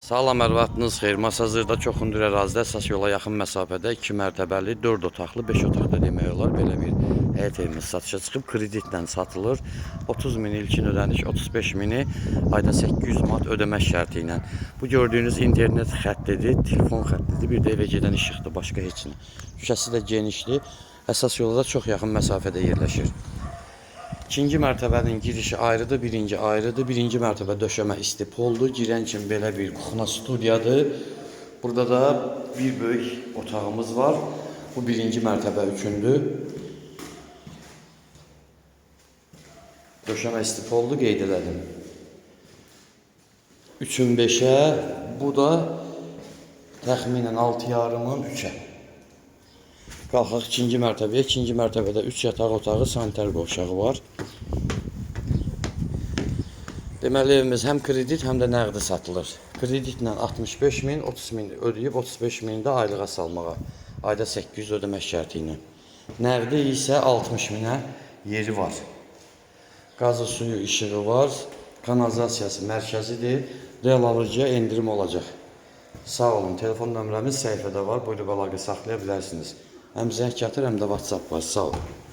Salam, hər vaxtınız xeyir. Masazırda çox hündür ərazidə, əsas yola yaxın məsafədə 2 mərtəbəli, 4 otaqlı, 5 otaqlı demək olar. Belə bir həyət evimiz satışa çıxıb, kreditlə satılır. 30 min ilkin ödəniş, 35 mini ayda 800 manat ödəmə şərti ilə. Bu gördüyünüz internet xəttidir, telefon xəttidir, bir də evə gedən işıqdır, başqa heç nə. Şüşəsi də genişdir, əsas yola da çox yaxın məsafədə yerləşir. İkinci mərtəbənin girişi ayrıdır, birinci ayrıdır. Birinci mərtəbə döşəmə istipoldur. Girən kimi belə bir kuxna studiyadır. Burada da bir böyük otağımız var. Bu birinci mərtəbə üçündür. Döşəmə istipoldur, qeyd elədim. 3-ün 5'ə, bu da təxminən 6,5-ın 3'ə. Qalxaq ikinci mərtəbəyə. İkinci mərtəbədə 3 yataq otağı, sanitar qovşağı var. Deməli evimiz həm kredit, həm də nəqdi satılır. Kreditlə 65 min, 30 min ödəyib 35 min də aylığa salmağa. Ayda 800 ödəmək şərti ilə. Nəqdi isə 60 minə yeri var. Qazı, suyu, işığı var. Kanalizasiyası mərkəzidir. Real alıcıya endirim olacaq. Sağ olun. Telefon nömrəmiz səhifədə var. Buyurub əlaqə saxlaya bilərsiniz. Həm zəng gətir, həm də WhatsApp var. Sağ olun.